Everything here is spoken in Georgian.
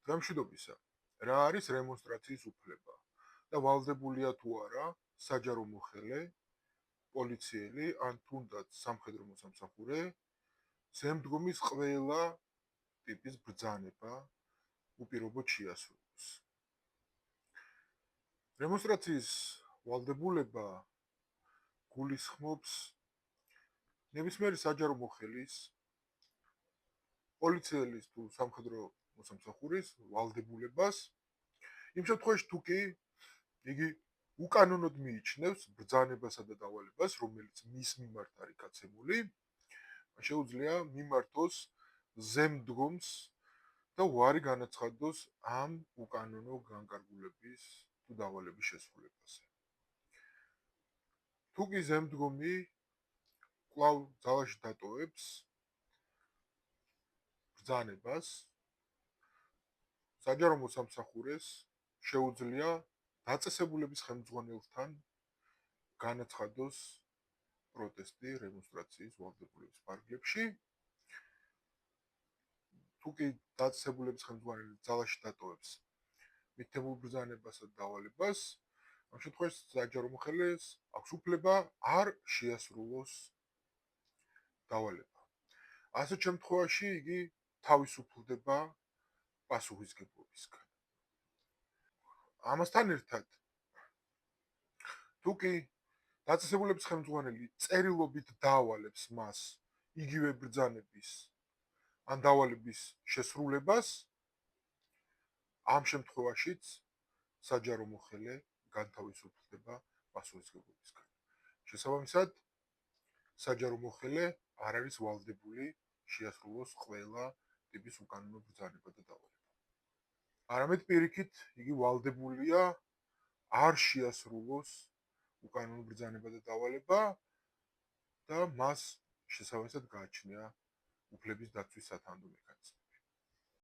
გამშვიდობისა. რა არის რემონსტრაციის უფლება და ვალდებულია თუ არა საჯარო მოხელე, პოლიციელი ან თუნდაც სამხედრო მოსამსახურე ზემდგომის ყველა ტიპის ბრძანება უპირობოდ შეასრულოს. რემონსტრაციის ვალდებულება გულისხმობს ნებისმიერი საჯარო მოხელის, პოლიციელის თუ სამხედრო მოსამსახურის ვალდებულებას იმ შემთხვევაში თუ კი იგი უკანონოდ მიიჩნევს ბრძანებასა და დავალებას, რომელიც მის მიმართ არის გაცემული, შეუძლია მიმართოს ზემდგომს და უარი განაცხადოს ამ უკანონო განკარგულების თუ დავალების შესრულებაზე. თუ კი ზემდგომი კვლავ ძალაში დატოვებს ბრძანებას, საჯარო მოსამსახურეს შეუძლია დაწესებულების ხელმძღვანელთან განაცხადოს პროტესტი რემონსტრაციის ვალდებულების ფარგლებში. თუ კი დაწესებულების ხელმძღვანელი ძალაში დატოვებს მითებულ ბრძანებას და დავალებას, ამ შემთხვევაში საჯარო მოხელეს აქვს უფლება არ შეასრულოს დავალება. ასეთ შემთხვევაში იგი თავისუფლდება პასუხისგებლობისგან. ამასთან ერთად, თუ კი დაწესებულების ხელმძღვანელი წერილობით დაავალებს მას იგივე ბრძანების ან დავალების შესრულებას, ამ შემთხვევაშიც საჯარო მოხელე განთავისუფლდება პასუხისგებლობისგან. შესაბამისად, საჯარო მოხელე არ არის ვალდებული შეასრულოს ყველა ტიპის უკანონო ბრძანება და დავალება. არამედ პირიქით, იგი ვალდებულია არ შეასრულოს უკანონო ბრძანება და დავალება და მას შესაბამისად გააჩნია უფლების დაცვის სათანადო მექანიზმი.